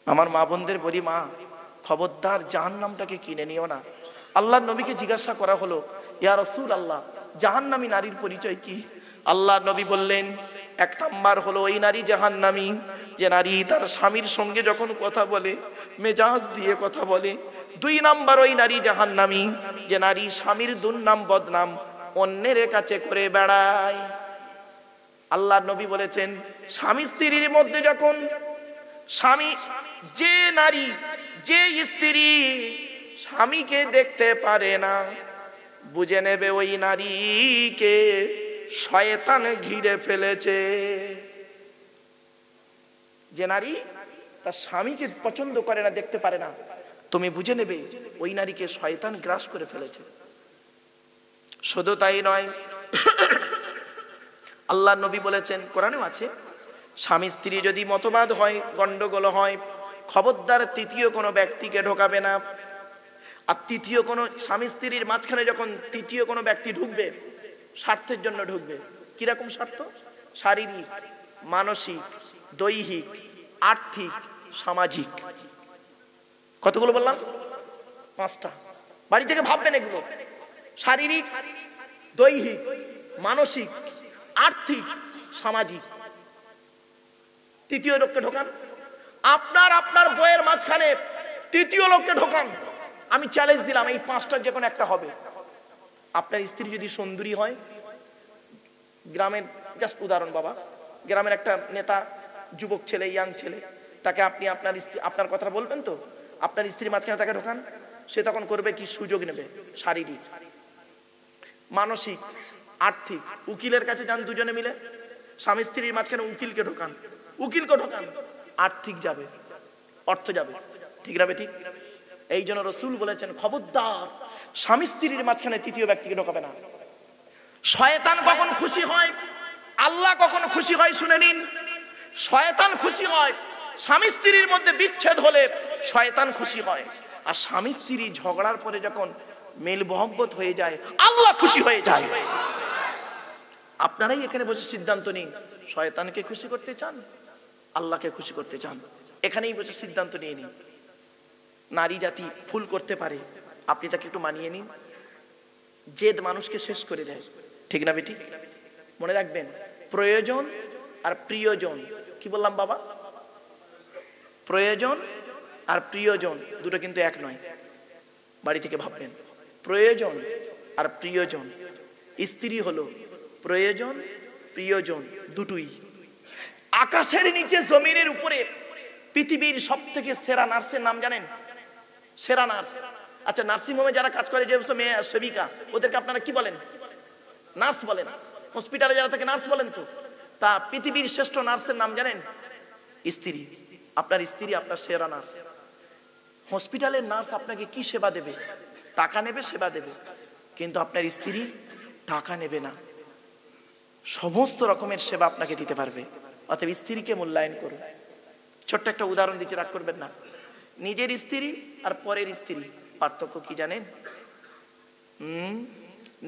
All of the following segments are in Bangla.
আমার মা বোনদের বলি, মা খবরদার জাহান্নামটাকে কিনে নিও না। আল্লাহর নবীকে জিজ্ঞাসা করা হলো, ইয়া রাসূলুল্লাহ, জাহান্নামী নারীর পরিচয় কি? আল্লাহর নবী বললেন, এক নাম্বার হলো ওই নারী জাহান্নামী যে নারী তার স্বামীর সঙ্গে যখন কথা বলে মেজাজ দিয়ে কথা বলে। দুই নাম্বার ওই নারী জাহান্নামী যে নারী স্বামীর দুর্নাম বদনাম অন্যের কাছে করে বেড়ায়। আল্লাহর নবী বলেছেন, স্বামী স্ত্রীর মধ্যে যখন স্বামী, যে নারী, যে স্ত্রী স্বামীকে দেখতে পারে না, বুঝে নেবে ওই নারীকে শয়তান ঘিরে ফেলেছে। যে নারী তার স্বামীকে পছন্দ করে না, দেখতে পারে না, তুমি বুঝে নেবে ওই নারীকে শয়তান গ্রাস করে ফেলেছে। শুধু তাই নয়, আল্লাহর নবী বলেছেন, কোরআনেও আছে, স্বামী স্ত্রী যদি মতবাদ হয়, গন্ডগোল হয়, খবরদার তৃতীয় কোনো ব্যক্তিকে ঢোকাবে না। আর তৃতীয় কোনো স্বামী স্ত্রীর মাঝখানে যখন তৃতীয় কোনো ব্যক্তি ঢুকবে, স্বার্থের জন্য ঢুকবে। কিরকম স্বার্থ? শারীরিক, মানসিক, দৈহিক, আর্থিক, সামাজিক। কতগুলো বললাম? 5টা। বাড়ি থেকে ভাববেন এগুলো। শারীরিক, দৈহিক, মানসিক, আর্থিক, সামাজিক। তৃতীয় লোককে ঢোকান। আপনার বইয়ের মাঝখানে তৃতীয় লোককে ঢোকান। আমি চ্যালেঞ্জ দিলাম, এই 5টার যে কোনো একটা হবে। আপনার স্ত্রী যদি সুন্দরী হয়, গ্রামের, জাস্ট উদাহরণ বাবা, গ্রামের একটা নেতা, যুবক ছেলে, ইয়াং ছেলে, তাকে আপনি আপনার কথা বলবেন তো? আপনার স্ত্রীর মাঝখানে তাকে ঢোকান, সে তখন করবে কি? সুযোগ নেবে। শারীরিক, মানসিক, আর্থিক। উকিলের কাছে যান দুজনে মিলে, স্বামী স্ত্রীর মাঝখানে উকিলকে ঢোকান, উকিলকে ঢোকান, আর্থিক যাবে, অর্থ যাবে। ঠিক না? ঠিক। এই জন্য রাসূল বলেছেন, খবরদার স্বামী স্ত্রীর মাঝখানে তৃতীয় ব্যক্তিকে ঢোকাবে না। শয়তান কখন খুশি হয়, আল্লাহ কখন খুশি হয় শুনে নিন। শয়তান খুশি হয় স্বামী স্ত্রীর মধ্যে বিচ্ছেদ হলে, শয়তান খুশি হয়। আর স্বামী স্ত্রী ঝগড়ার পরে যখন মেল মহব্বত হয়ে যায়, আল্লাহ খুশি হয়ে যায়। আপনারাই এখানে বসে সিদ্ধান্ত নিন, শয়তানকে খুশি করতে চান, আল্লাহকে খুশি করতে চান? এখানেই বসে সিদ্ধান্ত নিয়ে নিন। নারী জাতি ভুল করতে পারে, আপনি তাকে একটু মানিয়ে নিন। জেদ মানুষকে শেষ করে দেয়। ঠিক না বেটি? মনে রাখবেন, প্রয়োজন আর প্রিয়জন। কি বললাম বাবা? প্রয়োজন আর প্রিয়জন দুটো কিন্তু এক নয়। বাড়ি থেকে ভাববেন, প্রয়োজন আর প্রিয়জন। স্ত্রী হলো প্রয়োজন, প্রিয়জন দুটোই। আকাশের নিচে জমিনের উপরে পৃথিবীর সব থেকে সেরা নার্সের নাম জানেন? সেরা নার্স। আচ্ছা, নার্সিং হোমে যারা কাজ করে, যে মেয়ে সেবিকা, ওদেরকে আপনারা কি বলেন? নার্স বলেন। হসপিটালে যারা থাকে নার্স বলেন তো। তা পৃথিবীর শ্রেষ্ঠ নার্সের নাম জানেন? স্ত্রী। আপনার স্ত্রী আপনার সেরা নার্স। হসপিটালের নার্স আপনাকে কি সেবা দেবে? টাকা নেবে, সেবা দেবে। কিন্তু আপনার স্ত্রী টাকা নেবে না, সমস্ত রকমের সেবা আপনাকে দিতে পারবে। অতএব স্ত্রীকে মূল্যায়ন করুন। ছোট্ট একটা উদাহরণ দিচ্ছি, রাগ করবেন না। নিজের স্ত্রী আর পরের স্ত্রী পার্থক্য কি জানেন?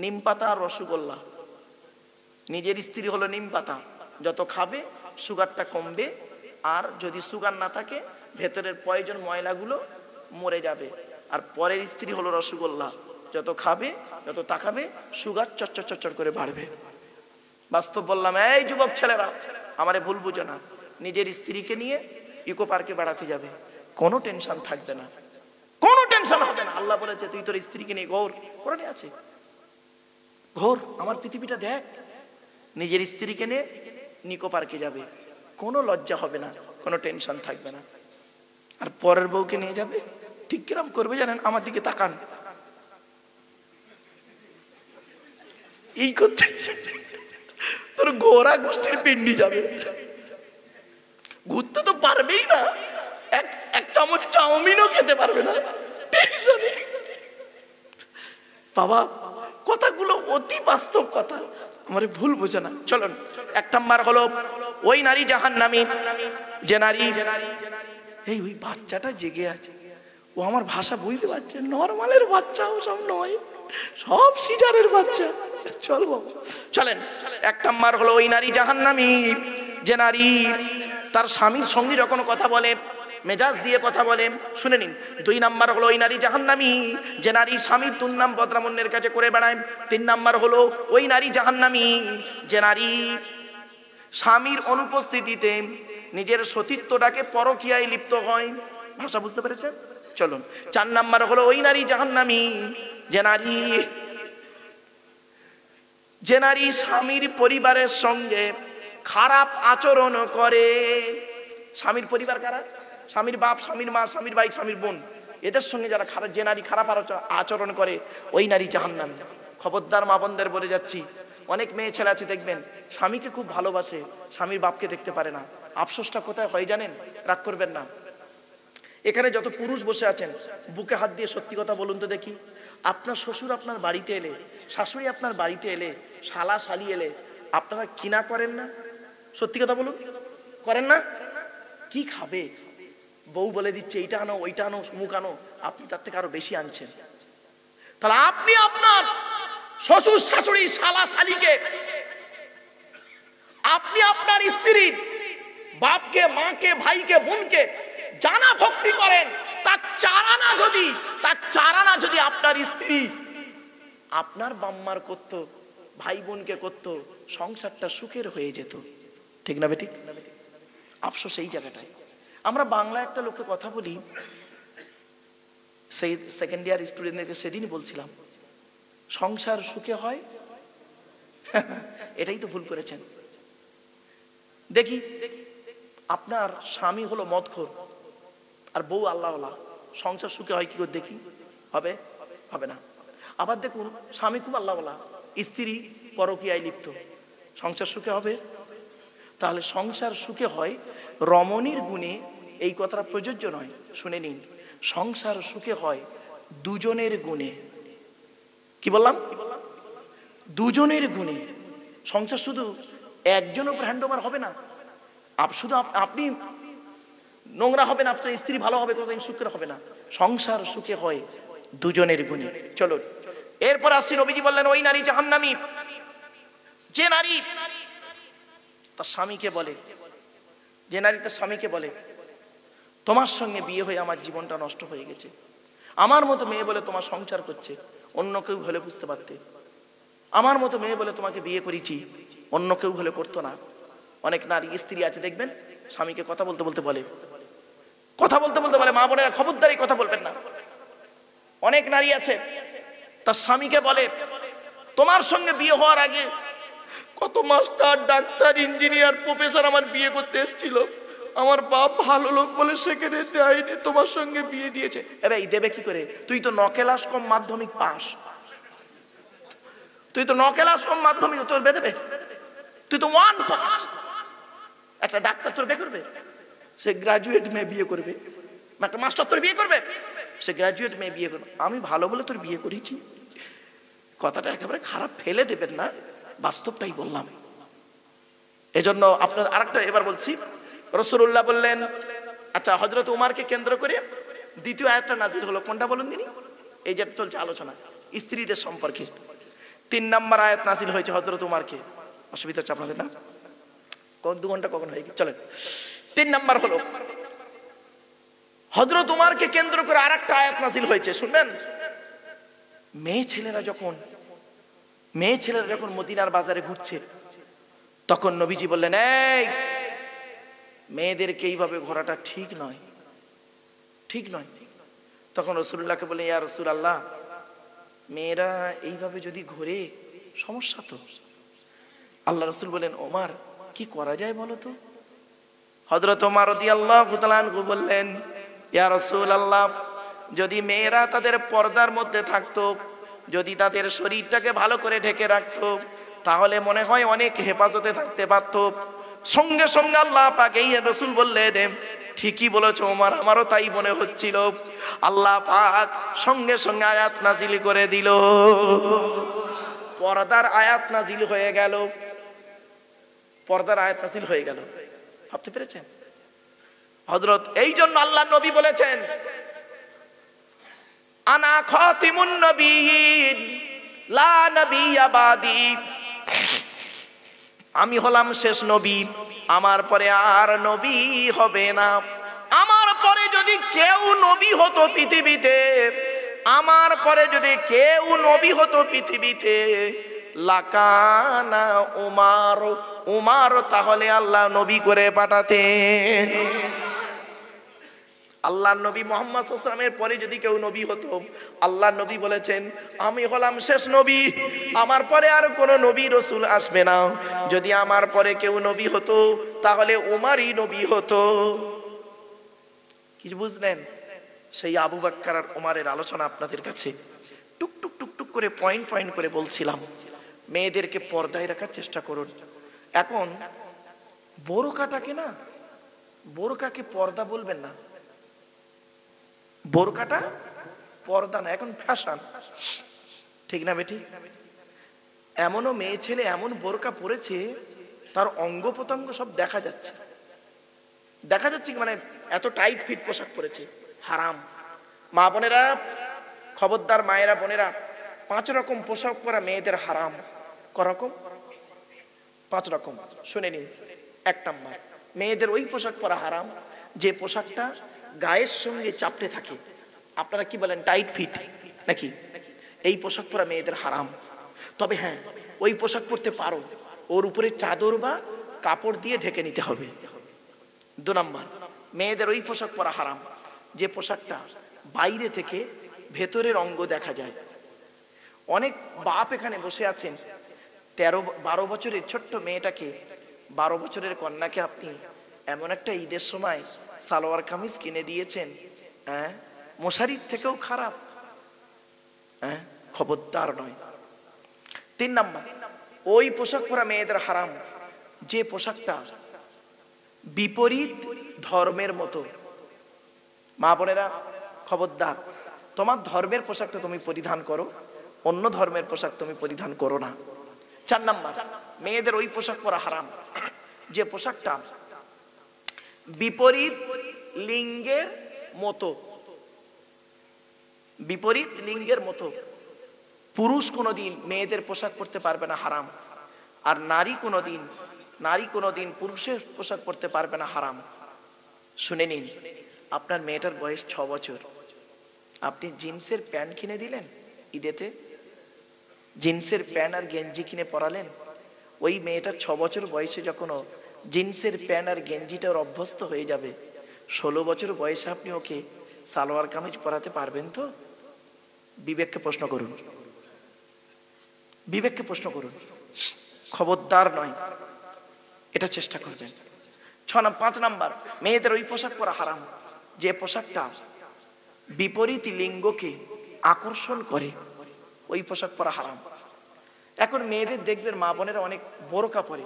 নিম পাতা আর রসগোল্লা। নিজের স্ত্রী হলো নিম পাতা, যত খাবে সুগারটা কমবে, আর যদি সুগার না থাকে ভেতরের পয়জন ময়লাগুলো মরে যাবে। আর পরের স্ত্রী হলো রসগোল্লা, যত খাবে, যত তাকাবে, সুগার চচ্চর চচ্চর করে বাড়বে। বাস্তব বললাম। এই যুবক ছেলেরা, আমারে ভুল বুঝো না। নিজের স্ত্রীকে নিয়ে ইকো পার্কে বেড়াতে যাবে, কোনো টেনশন থাকবে না, কোনো টেনশন হবে না। আল্লাহ বলেছে, তুই তোর স্ত্রীকে নিয়ে ঘোর। কোরআনে আছে, ঘোর, আমার পৃথিবীটা দেখ। নিজের স্ত্রীকে নিয়ে নিকো পার্কে যাবে, কোনো লজ্জা হবে না, কোনো টেনশন থাকবে না। আর পরের বউকে নিয়ে যাবে, ঠিক কিরম করবে জানেন? আমার দিকে তাকান, এই করতে তোর গোরা গোষ্ঠীর পিন্ডি যাবে। ঘুরতে তো পারবেই না, এক চামচ চাউমিনও খেতে পারবে না, টেনশনে। বাবা, কথাগুলো অতি বাস্তব কথা, আমার ভুল বোঝে না। চলুন, 1 নাম্বার হলো ওই নারী জাহান্নামী যে নারী, এই ওই বাচ্চাটা জেগে আছে, ও আমার ভাষা বুঝতে পারছে, নরমালের বাচ্চা ও সব নয়, সব সিজারের বাচ্চা। চল বাবু, চলেন। 1 নাম্বার হলো ওই নারী জাহান্নামী যে নারী তার স্বামীর সঙ্গে যখন কথা বলে মেজাজ দিয়ে কথা বলে। শুনে নিন, 2 নাম্বার হলো ওই নারী জাহান্নামী যে নারী স্বামীর দুর্নাম বদনাম অন্যের কাছে করে বেড়ায়। 3 নাম্বার হলো ওই নারী জাহান্নামী যে নারী স্বামীর অনুপস্থিতিতে নিজের সতীত্বটাকে পরকীয়ায় লিপ্ত হয়। ভাষা বুঝতে পেরেছেন? চলুন, 4 নাম্বার হলো ওই নারী জাহান্নামী যে নারী স্বামীর পরিবারের সঙ্গে খারাপ আচরণ করে। স্বামীর পরিবার কারা? স্বামীর বাপ, স্বামীর মা, স্বামীর ভাই, স্বামীর বোন, এদের সঙ্গে যারা যে নারী খারাপ আচরণ করে ওই নারী জাহান্নামী। খবরদার মা বোনদের বলে যাচ্ছি, অনেক মেয়ে ছেলে আছে দেখবেন স্বামীকে খুব ভালোবাসে, স্বামীর বাপকে দেখতে পারে না। আফসোসটা কোথায় হয় জানেন? রাগ করবেন না, এখানে যত পুরুষ বসে আছেন বুকে হাত দিয়ে সত্যি কথা বলুন তো দেখি, আপনার শ্বশুর আপনার বাড়িতে এলে, শাশুড়ি আপনার বাড়িতে এলে, শালা শালি এলে আপনারা কিনা করেন না? সত্যি কথা বলুন, করেন না? কি খাবে? বউ বলে দিচ্ছে এইটা আনো, ওইটা আনো, মুখ আনো, আপনি তার থেকে আরো বেশি আনছেন। তাহলে আপনি আপনার শ্বশুর শাশুড়ি শালা শালিকে, আপনি আপনার স্ত্রীর বাপকে, মাকে, ভাইকে, বোনকে জানা ভক্তি করেন, তার চারানা যদি আপনার স্ত্রী আপনার বাম্মার করতো, ভাই বোনকে করতো, সংসারটা সুখের হয়ে যেত। ঠিক না বেটি? আফসোস এই জায়গাটায়। আমরা বাংলা একটা লোককে কথা বলি, সেই সেকেন্ড ইয়ার স্টুডেন্টদেরকে সেদিনই বলছিলাম, সংসার সুখে হয়। এটাই তো ভুল করেছেন। দেখি আপনার স্বামী হলো মদখোর আর বউ আল্লাহওয়ালা, সংসার সুখে হয় কি করে দেখি? হবে? হবে না। আবার দেখুন স্বামী খুব আল্লাহওয়ালা, স্ত্রী পরকীয়ায় লিপ্ত, সংসার সুখে হবে? তাহলে সংসার সুখে হয় রমণীর গুণে, এই কথাটা প্রযোজ্য নয়। শুনে নিন, সংসার সুখে হয় দুজনের গুণে। কি বললাম? দুজনের গুণে। সংসার শুধু একজনের উপর হ্যান্ড ওভার হবে না, শুধু আপনি নোংরা হবে না, আপনার স্ত্রী ভালো হবে, কোনোদিন সুখের হবে না। সংসার সুখে হয় দুজনের গুণে। চলো এরপর আসছি, নবীজি বললেন ওই নারী জাহান্নামী যে নারী তার স্বামীকে বলে, যে নারী তার স্বামীকে বলে তোমার সঙ্গে বিয়ে হয়ে আমার জীবনটা নষ্ট হয়ে গেছে, আমার মতো মেয়ে বলে তোমার সংসার করছে, অন্য কেউ হলে বুঝতে পারতে, আমার মতো মেয়ে বলে তোমাকে বিয়ে করেছি, অন্য কেউ হলে করতো না। অনেক নারী স্ত্রী আছে দেখবেন স্বামীকে কথা বলতে বলতে বলে, মা বোনেরা খবরদারি কথা বলবেন না। অনেক নারী আছে তার স্বামীকে বলে তোমার সঙ্গে বিয়ে হওয়ার আগে কত মাস্টার, ডাক্তার, ইঞ্জিনিয়ার, প্রফেসর আমার বিয়ে করতে এসেছিল, আমার বাপ ভালো লোক বলে সেখানে দেয়নি, তোমার সঙ্গে বিয়ে দিয়েছে। এবার এই দেবে কি করে? তুই তো 9 ক্লাস কম মাধ্যমিক পাস, তুই তো 9 ক্লাস কম মাধ্যমিক, তোর বেঁধে? তুই তো 1 পাস। একটা ডাক্তার তোর বিয়ে করবে? সে গ্রাজুয়েট মেয়ে বিয়ে করবে। একটা মাস্টার তোর বিয়ে করবে? সে গ্রাজুয়েট মেয়ে বিয়ে করবে। আমি ভালো বলে তোর বিয়ে করেছি। কথাটা একেবারে খারাপ ফেলে দেবেন না, বাস্তবটাই বললাম। এজন্য আপনার আরেকটা এবার বলছি, রাসূলুল্লাহ বললেন, আচ্ছা হযরত উমারকে কেন্দ্র করে দ্বিতীয় আয়াতটা নাযিল হলো, কোনটা বলুন দিনি? এই যে চলছে আলোচনা স্ত্রীদের সম্পর্কে, 3 নম্বর আয়াত নাযিল হয়েছে হযরত উমারকে। অসুবিধা হচ্ছে আপনাদের না? 2 ঘন্টা কখন হয়ে গেছে? চলেন 3 নম্বর হলো হযরত উমারকে কেন্দ্র করে আরেকটা আয়াত নাযিল হয়েছে, শুনবেন। মেয়ে ছেলেরা যখন মদিনার বাজারে ঘুরছে, তখন নবীজি বললেন এই মেয়েদেরকে এইভাবে ঘোরাটা ঠিক নয়। তখন রাসূলুল্লাহকে বললেন ইয়া রাসূলুল্লাহ, মেয়েরা এইভাবে যদি ঘোরে সমস্যা তো। আল্লাহ রাসূল বলেন ওমর কি করা যায় বলো তো? হযরত ওমর রাদিয়াল্লাহু তাআলা আনহু বললেন ইয়া রাসূলুল্লাহ, যদি মেয়েরা তাদের পর্দার মধ্যে থাকতো, যদি তাদের শরীরটাকে ভালো করে ঢেকে রাখতো, তাহলে মনে হয় অনেক হেফাজতে থাকতে পারতো। সঙ্গে সঙ্গে আল্লাহ পাক এই রাসূল বললেন ঠিকই বলেছো ওমর, আমারও তাই মনে হচ্ছিল। আল্লাহ পাক সঙ্গে সঙ্গে আয়াত নাজিল করে দিল, পর্দার আয়াত নাজিল হয়ে গেল। ভাবতে পেরেছেন হযরত? এই জন্য আল্লাহ নবী বলেছেন আনা খাতিমুন নবিয়্যিন লা নবিয়্যা বাদি, আমি হলাম শেষ নবী, আমার পরে আর নবী হবে না। আমার পরে নবী হতো পৃথিবীতে, আমার পরে যদি কেউ নবী হতো পৃথিবীতে, লাকানা উমার, উমার তাহলে আল্লাহ নবী করে পাঠাতেন। আল্লাহ নবী মুহাম্মদ সাল্লাল্লাহু আলাইহি ওয়াসাল্লামের পরে যদি কেউ নবী হতো, আল্লাহ নবী বলেছেন আমি হলাম শেষ নবী, আমার পরে আর কোনো নবী রাসূল আসবে না। যদি আমার পরে কেউ নবী হতো তাহলে উমারই নবী হতো। কি বুঝলেন? সেই আবু বকর আর উমারের আলোচনা আপনাদের কাছে টুক টুক টুক টুক করে পয়েন্ট পয়েন্ট করে বলছিলাম। মেয়েদেরকে পর্দায় রাখার চেষ্টা করুন। এখন বোরকাটাকে না, বোরকাকে পর্দা বলবেন না, বোরকাটা পর্দা না, এখন ফ্যাশন, ঠিক না বেটি? এমনও মেয়ে ছেলে এমন বোরকা পরেছে তার অঙ্গ প্রত্যঙ্গ সব দেখা যাচ্ছে, দেখা যাচ্ছে মানে এত টাইট ফিট পোশাক পরেছে, হারাম। মা বোনেরা খবরদার, মায়েরা বোনেরা, 5 রকম পোশাক পরা মেয়েদের হারাম। করকম 5 রকম শুনে নিন। 1 নাম্বার, মেয়েদের ওই পোশাক পরা হারাম যে পোশাকটা গায়ের সঙ্গে চাপটে থাকে। আপনারা কি বলেন, টাইট ফিট নাকি? এই পোশাক পরা মেয়েদের হারাম। তবে হ্যাঁ, ওই পোশাক পরতে পারো, ওর উপরে চাদর বা কাপড় দিয়ে ঢেকে নিতে হবে। 2 নাম্বার, মেয়েদের ওই পোশাক পরা হারাম যে পোশাকটা বাইরে থেকে ভেতরের অঙ্গ দেখা যায়। অনেক বাপ এখানে বসে আছেন, 13-12 বছরের ছোট্ট মেয়েটাকে, 12 বছরের কন্যাকে আপনি এমন একটা ঈদের সময় সালোয়ার কামিজ কিনে দিয়েছেন, হ্যাঁ, মশারির থেকেও খারাপ। হ্যাঁ, খবরদার নয়। 3 নাম্বার, ওই পোশাক পরা মেয়েদের হারাম যে পোশাকটা বিপরীত ধর্মের মতো। মা বোনেরা খবরদার, তোমার ধর্মের পোশাকটা তুমি পরিধান করো, অন্য ধর্মের পোশাক তুমি পরিধান করো না। 4 নাম্বার, মেয়েদের ওই পোশাক পরা হারাম যে পোশাকটা বিপরীত লিঙ্গের মতো, বিপরীত লিঙ্গের মতো। পুরুষ কোনোদিন মেয়েদের পোশাক পরতে পারবে না, হারাম। আর নারী কোনোদিন পুরুষের পোশাক পরতে পারবে না, হারাম। শুনে নিন, আপনার মেয়েটার বয়স 6 বছর, আপনি জিন্সের প্যান্ট কিনে দিলেন ঈদেতে, জিন্সের প্যান্ট আর গেঞ্জি কিনে পরালেন। ওই মেয়েটা 6 বছর বয়সে যখন জিন্সের প্যান্ট আর গেঞ্জিটার অভ্যস্ত হয়ে যাবে, 16 বছর বয়সে আপনি ওকে সালোয়ার কামিজ পরাতে পারবেন তো? বিবেককে প্রশ্ন করুন, বিবেককে প্রশ্ন করুন। খবরদার নয়, এটা চেষ্টা করবেন। 5 নাম্বার, মেয়েদের ওই পোশাক পরা হারাম যে পোশাকটা বিপরীত লিঙ্গকে আকর্ষণ করে, ওই পোশাক পরা হারাম। এখন মেয়েদের দেখবেন মা বোনেরা অনেক বোরকা পরে।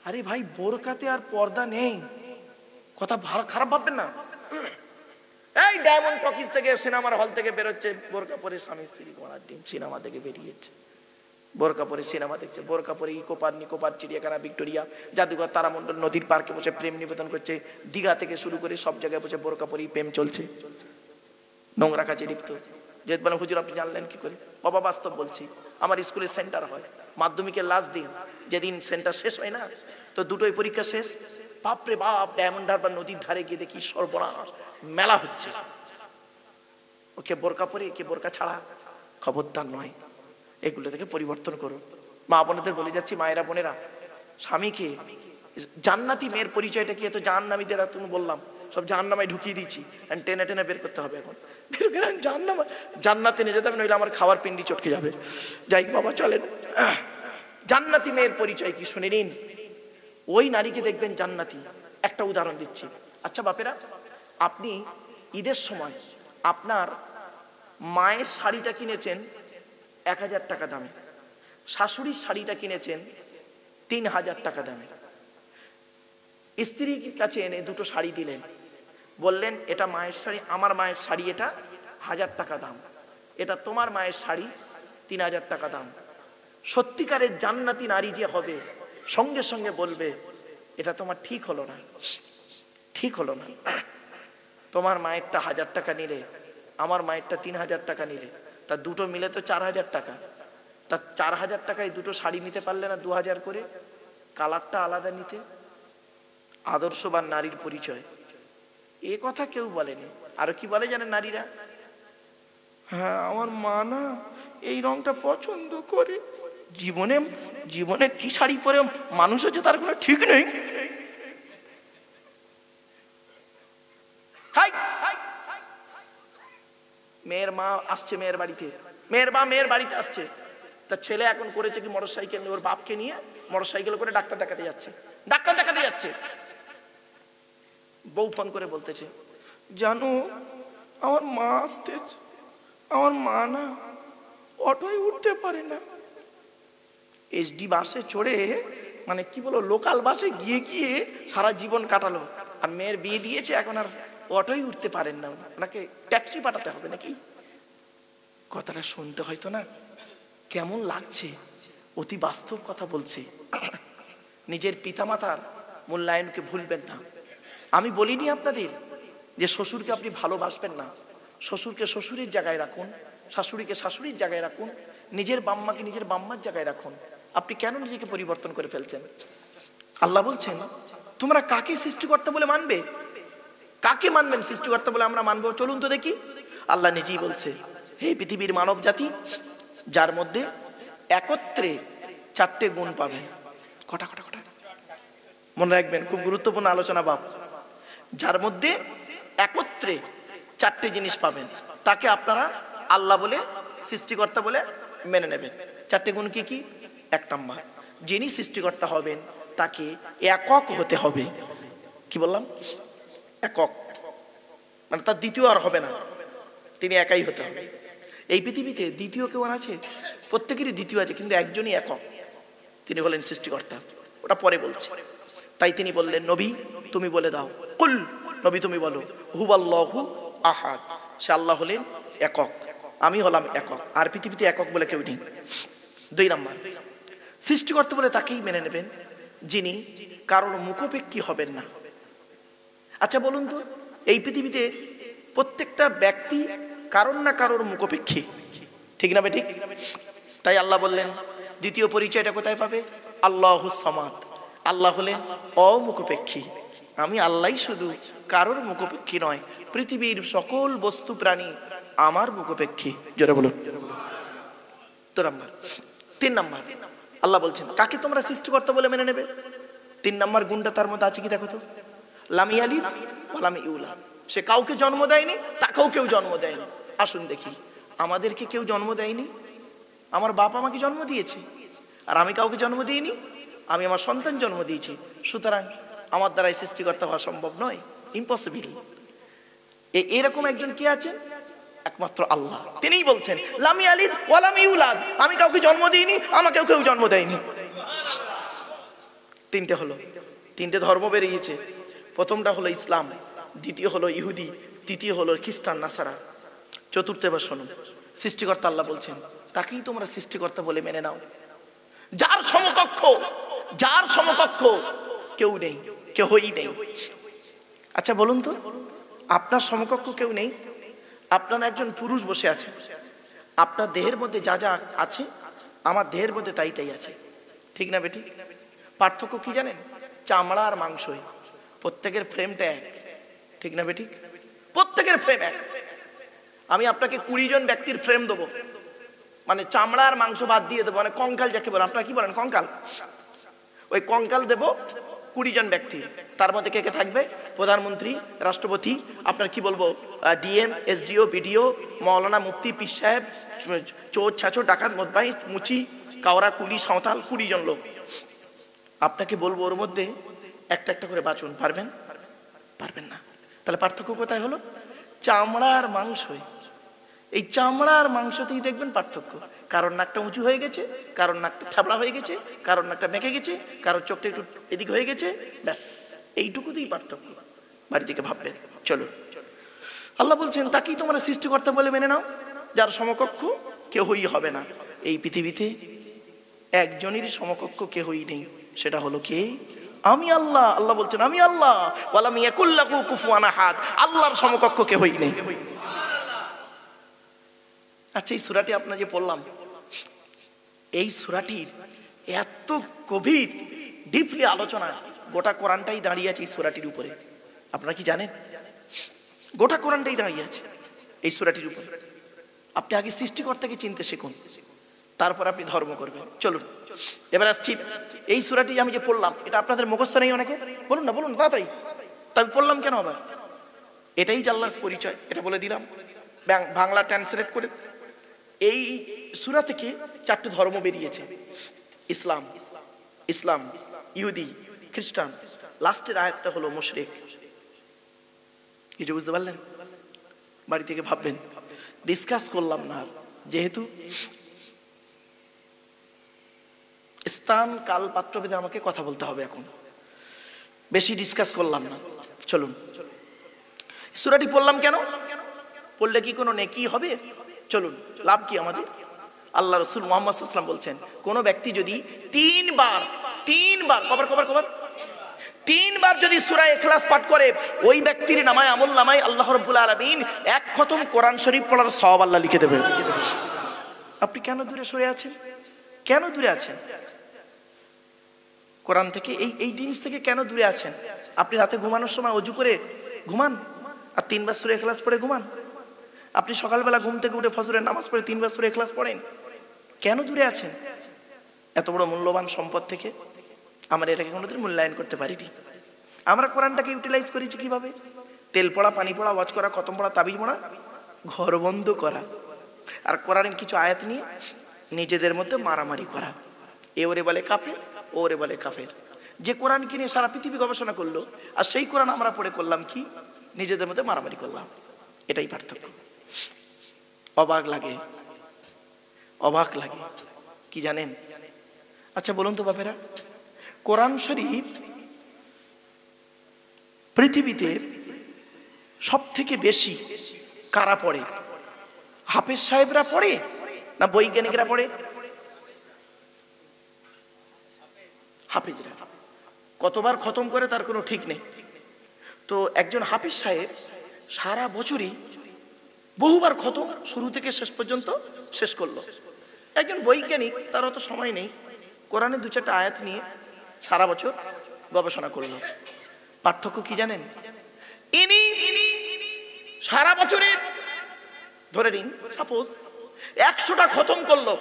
আরে ভাই, বোরকাতে আর পর্দা নেই, কথা খারাপ ভাববেন না। এই ডায়মন্ড টকিজ থেকে, সিনেমার হল থেকে বেরোচ্ছে বোরকা পরে, স্বামী স্ত্রী গলার ডিম সিনেমা থেকে বেরিয়েছে, বোরকা পরে সিনেমা দেখছে, বোরকা পরে ইকো পার্ক, নিকো পার্ক, চিড়িয়াখানা, ভিক্টোরিয়া, জাদুঘর, তারামণ্ডল, নদীর পার্কে বসে প্রেম নিবেদন করছে। দীঘা থেকে শুরু করে সব জায়গায় বসে বোরকা পরেই প্রেম চলছে, নোংরা কাজে লিপ্ত। যে বলেন হুজুর আপনি জানলেন কি করে? বাবা বাস্তব বলছি, আমার স্কুলে সেন্টার হয়, মাধ্যমিকের লাস্ট দিন যেদিন সেন্টার শেষ হয় না, তো দুটোই পরীক্ষা শেষ, বাপরে বাপ, ডায়মন্ড হারবার নদীর ধারে গিয়ে দেখি সর্বনাশ, মেলা হচ্ছে। ওকে বোরকা পরে, কে বোরকা ছাড়া। খবরদার নয়, এগুলো থেকে পরিবর্তন করো। মা বোনেদের বলে যাচ্ছি, মায়েরা বোনেরা, স্বামীকে জান্নাতি মেয়ের পরিচয়টা কি? এত জাহান্নামীদের তুমি বললাম, সব জাহান্নামায় ঢুকিয়ে দিচ্ছি, টেনে টেনে বের করতে হবে। এখন বের করে জান্নাতে নিয়ে যেতে হবে, নইলে আমার খাওয়ার পিন্ডি চটকে যাবে। যাই বাবা চলেন, জান্নাতি মেয়ের পরিচয় কি শুনে নিন। ওই নারীকে দেখবেন জান্নাতি। একটা উদাহরণ দিচ্ছি। আচ্ছা বাপেরা, আপনি ঈদের সময় আপনার মায়ের শাড়িটা কিনেছেন 1000 টাকা দামে, শাশুড়ির শাড়িটা কিনেছেন 3000 টাকা দামে। স্ত্রীর কাছে এনে দুটো শাড়ি দিলেন, বললেন এটা মায়ের শাড়ি, আমার মায়ের শাড়ি এটা 1000 টাকা দাম, এটা তোমার মায়ের শাড়ি 3000 টাকা দাম। সত্যিকারের জান্নাতি নারী যে হবে, সঙ্গে সঙ্গে বলবে এটা তোমার ঠিক হলো না, ঠিক হলো না। তোমার মায়েরটা 1000 টাকা নিলে, আমার মায়েরটা 3000 টাকা নিলে, তা দুটো মিলে তো 4000 টাকা। তা 4000 টাকায় দুটো শাড়ি নিতে পারলে না 2000 করে? কালারটা আলাদা নিতে। আদর্শবান নারীর পরিচয় এ কথা কেউ বলেনি। আর কি বলে জানেন নারীরা? হ্যাঁ, আমার মা না এই রংটা পছন্দ করে। জীবনে জীবনে কি শাড়ি পরে মানুষ হচ্ছে তার কোনো ঠিক নেই। মেয়ের মা আসছে মেয়ের বাড়িতে, মেয়ের বাড়িতে আসছে। তার ছেলে এখন করেছে কি, মোটর সাইকেল নিয়ে ওর বাপকে নিয়ে মোটর সাইকেল করে ডাক্তার দেখাতে যাচ্ছে। বউ ফোন করে বলতেছে, জানো আমার মা আসতেছে, আমার মা না অটোয় উঠতে পারে না। এসডি বাসে চড়ে, মানে কি বলো, লোকাল বাসে গিয়ে গিয়ে সারা জীবন কাটালো। আর মেয়ের বিয়ে দিয়েছে, এখন আর অটোই উঠতে পারেন না, ওনাকে ট্যাক্সি পাঠাতে হবে নাকি। কথাটা শুনতে হয়তো না কেমন লাগছে, অতি বাস্তব কথা বলছি। নিজের পিতামাতার মূল্যায়নকে ভুলবেন না। আমি বলিনি আপনাদের যে শ্বশুরকে আপনি ভালোবাসবেন না, শ্বশুরকে শ্বশুরের জায়গায় রাখুন, শাশুড়িকে শাশুড়ির জায়গায় রাখুন, নিজের বাম্মাকে নিজের বাম্মার জায়গায় রাখুন। আপনি কেন নিজেকে পরিবর্তন করে ফেলছেন? আল্লাহ বলছেন, তোমরা কাকে সৃষ্টিকর্তা বলে মানবে? কাকে মানবেন সৃষ্টিকর্তা বলে আমরা মানবো? চলুন তো দেখি। আল্লাহ নিজেই বলছে, হে পৃথিবীর মানব জাতি, যার মধ্যে একত্রে 4টে গুণ পাবেন। কটা? মনে রাখবেন, খুব গুরুত্বপূর্ণ আলোচনা বাপ। যার মধ্যে একত্রে 4টে জিনিস পাবেন, তাকে আপনারা আল্লাহ বলে, সৃষ্টিকর্তা বলে মেনে নেবেন। 4টে গুণ কি কি? 1 নম্বর, যিনি সৃষ্টিকর্তা হবেন তাকে একক হতে হবে। কি বললাম? একক, মানে তার দ্বিতীয় আর হবে না, তিনি একাই হতে হবে। এই পৃথিবীতে দ্বিতীয় কেউ আছে? প্রত্যেকেরই দ্বিতীয় আছে, কিন্তু একজনই একক, তিনি হলেন সৃষ্টিকর্তা। ওটা পরে বলছি। তাই তিনি বললেন, নবী তুমি বলে দাও, কুল, নবী তুমি বলো, হুয়াল্লাহু আহাদ, সে আল্লাহ হলেন একক, আমি হলাম একক, আর পৃথিবীতে একক বলে কেউ নেই। 2 নম্বর, সৃষ্টিকর্তা বলে তাকেই মেনে নেবেন যিনি কারোর মুখাপেক্ষী হবেন না। আচ্ছা বলুন তো, এই পৃথিবীতে প্রত্যেকটা ব্যক্তি কারোর না কারোর মুখাপেক্ষী, ঠিক না বেঠিক? তাই আল্লাহ বললেন, দ্বিতীয় পরিচয়টা কোথায় পাবে? আল্লাহুস সামাদ, আল্লাহ হলেন অমুখাপেক্ষী। আমি আল্লাহ শুধু কারোর মুখাপেক্ষী নয়, পৃথিবীর সকল বস্তু প্রাণী আমার মুখাপেক্ষী। জোরে বলুন। 3 নম্বর, আল্লাহ বলছেন কাকে তোমরা সৃষ্টিকর্তা বলে মেনে নেবে? 3 নম্বর গুণটা তার মধ্যে আছে কি দেখো তো, লাম ইয়ালিদ ওয়া লাম ইউলাদ, সে কাউকে জন্ম দেয়নি, তাকেও কেউ জন্ম দেয়নি। আসুন দেখি, আমাদেরকে কেউ জন্ম দেয়নি, আমার বাপ আমাকে জন্ম দিয়েছে, আর আমি কাউকে জন্ম দিইনি, আমি আমার সন্তান জন্ম দিয়েছি। সুতরাং আমার দ্বারাই সৃষ্টিকর্তা হওয়া সম্ভব নয়, ইম্পসিবল। এরকম একজন কে আছেন? একমাত্র আল্লাহ। তিনিই বলছেন, লাম ইয়ালিদ ওয়া লাম ইউলাদ, আমি কাউকে জন্ম দিইনি, আমাকেও কেউ জন্ম দেয়নি। 3টে হলো, 3টে ধর্ম বেরিয়েছে। প্রথমটা হলো ইসলাম, দ্বিতীয় হলো ইহুদি, তৃতীয় হলো খ্রিস্টান নাসারা। চতুর্থ এবার শোনো, সৃষ্টিকর্তা আল্লাহ বলছেন তাকেই তোমরা সৃষ্টিকর্তা বলে মেনে নাও, যার সমকক্ষ কেউ নেই, কেউই নেই। আচ্ছা বলুন তো, আপনার সমকক্ষ কেউ নেই? আপনার একজন পুরুষ বসে আছে, আপনার দেহের মধ্যে যা যা আছে আমার দেহের মধ্যে তাই তাই আছে, ঠিক না বেটি? পার্থক্য কি জানেন? চামড়া আর মাংসই। প্রত্যেকের ফ্রেমটা এক, ঠিক না বেটি? প্রত্যেকের ফ্রেম এক। আমি আপনাকে 20 জন ব্যক্তির ফ্রেম দেবো, মানে চামড়া আর মাংস বাদ দিয়ে দেবো, মানে কঙ্কাল যাকে বলেন, আপনারা কি বলেন? কঙ্কাল। ওই কঙ্কাল দেবো 20 জন ব্যক্তি, তার মধ্যে কে কে থাকবে? প্রধানমন্ত্রী, রাষ্ট্রপতি, আপনার কি বলবো, ডিএম, এসডিও, বিডিও, মৌলানা, মুফতি, পীর সাহেব, চোর, ছাচোর, ডাকাত, মদবাই, মুচি, কাওড়া, কুলি, সাঁওতাল, 20 জন লোক। আপনাকে বলবো ওর মধ্যে একটা একটা করে বাঁচুন, পারবেন? পারবেন না। তাহলে পার্থক্য কোথায় হলো? চামড়া আর মাংসই। এই চামড়া আর মাংসতেই দেখবেন পার্থক্য। কারোর নাকটা উঁচু হয়ে গেছে, কারোর নাকটা থাবড়া হয়ে গেছে, কারোর নাকটা বেঁকে গেছে, কারোর চোখটা একটু এদিক হয়ে গেছে, ব্যাস এইটুকুতেই পার্থক্য। বাড়ি থেকে ভাববেন। চলো, আল্লাহ বলছেন তাকেই তোমরা সৃষ্টিকর্তা বলে মেনে নাও, যার সমকক্ষ কেউই হবে না। এই পৃথিবীতে একজনেরই সমকক্ষ কেউই নেই, সেটা হলো কে? আমি আল্লাহ। আল্লাহ বলছেন আমি আল্লাহ, ওয়ালাম ইয়াকুল লাহু কুফুয়ান আহাদ, আল্লাহর সমকক্ষ কেউই নেই। আচ্ছা, এই সূরাটি আপনারা যে পড়লাম, এই সূরাটির এত গভীর ডিপলি আলোচনা, গোটা কোরআনটাই দাঁড়িয়ে আছে এই সূরাটির উপরে। আপনারা কি জানেন? গোটা কোরআনটাই দাঁড়িয়ে আছে এই সূরাটির উপর। আপনি আগে সৃষ্টিকর্তাকে চিনতে শিখুন, তারপর আপনি ধর্ম করবেন। চলুন এবার আসছি, এই সূরাটি আমি যে পড়লাম এটা আপনাদের মুখস্থ নেই অনেকে, বলুন না বলুন তাড়াতাড়ি। তবে পড়লাম কেন আবার? এটাই যে আল্লাহর পরিচয়, এটা বলে দিলাম বাংলা ট্রান্সলেট করে। এই সূরা থেকে 4টে ধর্ম বেরিয়েছে, ইসলাম, ইসলাম, ইহুদি, খ্রিস্টান, লাস্টের আয়াতটা হলো মুশরিক। এই যে বুঝতে পারলেন, বাড়ি থেকে ভাববেন, ডিসকাস করলাম না যেহেতু স্থান কাল পাত্র ভেদে আমাকে কথা বলতে হবে, এখন বেশি ডিসকাস করলাম না। চলুন, সূরাটি পড়লাম কেন? পড়লে কি কোনো নেকি হবে? চলুন, লাভ কি আমাদের? আল্লাহ রাসূল মুহাম্মদ সাল্লাল্লাহু আলাইহি ওয়াসাল্লাম বলছেন, কোন ব্যক্তি যদি তিনবার যদি সূরা ইখলাস পাঠ করে, ওই ব্যক্তির নামায় আমল নামায় আল্লাহ রাব্বুল আলামিন 1 খতম কোরআন শরীফ পড়ার সওয়াব আল্লাহ লিখে দেবেন। আপনি কেন দূরে সরে আছেন? কেন দূরে আছেন কোরআন থেকে? এই জিনিস থেকে কেন দূরে আছেন? আপনি রাতে ঘুমানোর সময় ওযু করে ঘুমান আর 3 বার সূরা ইখলাস পড়ে ঘুমান। আপনি সকালবেলা ঘুম থেকে উঠে ফজরের নামাজ পড়ে 3 বার সূরা ইখলাস পড়েন। কেন দূরে আছেন? এত বড় মূল্যবান সম্পদ থেকে আমরা এটাকে কোনোদিন মূল্যায়ন করতে পারিনি। আমরা কোরআনটাকে ইউটিলাইজ করেছি কিভাবে? তেল পড়া, পানি পড়া, ওয়াজ করা, খতম পড়া, তাবিজ পড়া, ঘর বন্ধ করা, আর কোরআনের কিছু আয়াত নিয়ে নিজেদের মধ্যে মারামারি করা। এ ওরে বলে কাফের, ও ওরে বলে কাফের। যে কোরআনকে নিয়ে সারা পৃথিবী গবেষণা করলো, আর সেই কোরআন আমরা পড়ে করলাম কি? নিজেদের মধ্যে মারামারি করলাম। এটাই পার্থক্য। অবাক লাগে, অবাক লাগে। কি জানেন? আচ্ছা বলুন তো বাপেরা, কোরআন শরীফ পৃথিবীতে সব থেকে বেশি কারা পড়ে? হাফেজ সাহেবরা পড়ে না বৈজ্ঞানিকরা পড়ে? হাফেজরা। কতবার খতম করে তার কোনো ঠিক নেই। তো একজন হাফেজ সাহেব সারা বছরই বহুবার খতম শুরু থেকে শেষ পর্যন্ত শেষ করলো। একজন বৈজ্ঞানিক, তার অত সময় নেই, কোরআনের 2-4টা আয়াত নিয়ে সারা বছর গবেষণা করলো। পার্থক্য কি জানেন? ইনি সারা বছরে ধরে নিন সাপোজ 100টা খতম করলো,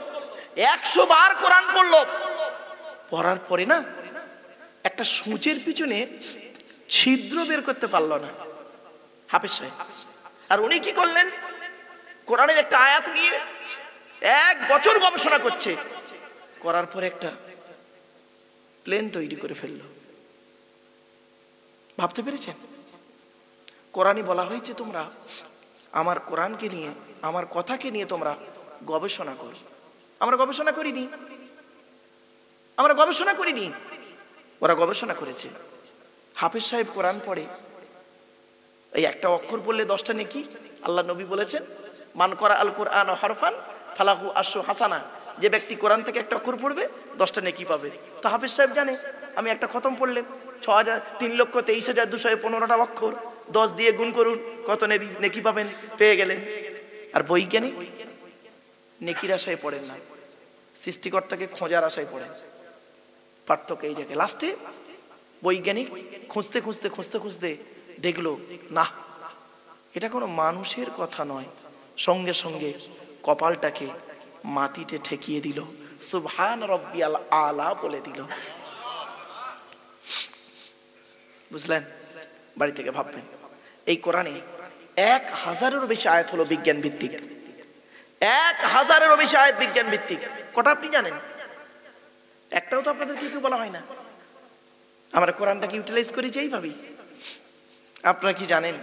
100 বার কোরআন পড়লো, পড়ার পরে না একটা সূচের পিছনে ছিদ্র বের করতে পারলো না হাফেজ সাহেব। আর উনি কি করলেন? কোরআনের একটা আয়াত নিয়ে 1 বছর গবেষণা করছে, করার পর একটা প্লেন তৈরি করে ফেললো। ভাবতে পেরেছেন? কোরআনে বলা হয়েছে তোমরা আমার কোরআনকে নিয়ে, আমার কথাকে নিয়ে তোমরা গবেষণা করো। আমরা গবেষণা করিনি, আমরা গবেষণা করিনি, ওরা গবেষণা করেছে। হাফেজ সাহেব কোরআন পড়ে, এই একটা অক্ষর পড়লে 10টা নেকি। আল্লাহ নবী বলেছেন, মান করা আল কোরআন হরফান ফালাহু আশরু হাসানা, যে ব্যক্তি কোরআন থেকে একটা অক্ষর পড়বে 10টা নেকি পাবে। তো হাফেজ সাহেব জানে আমি একটা খতম পড়লে 3,23,215টা অক্ষর, 10 দিয়ে গুণ করুন কত নেকি পাবেন, পেয়ে গেলেন। আর বৈজ্ঞানিক নেকির আশায় পড়েন না, সৃষ্টিকর্তাকে খোঁজার আশায় পড়েন। পার্থক্য এই জায়গায়। লাস্টে বৈজ্ঞানিক খুঁজতে খুঁজতে খুঁজতে খুঁজতে দেখলো না, এটা কোনো মানুষের কথা নয়। সঙ্গে সঙ্গে কপালটাকে মাটিতে ঠেকিয়ে দিল, সুবহান রব্বিয়াল আলা বলে দিল। বুঝলেন? বাড়ি থেকে ভাববেন, এই কোরআনে 1000-এরও বেশি আয়াত হলো বিজ্ঞান ভিত্তিক। 1000-এরও বেশি আয়াত বিজ্ঞান ভিত্তিক। কটা আপনি জানেন? একটাও তো আপনাদের কিছু বলা হয় না। আমরা কোরআনটাকে ইউটিলাইজ করি যেইভাবেই। আপনারা কি জানেন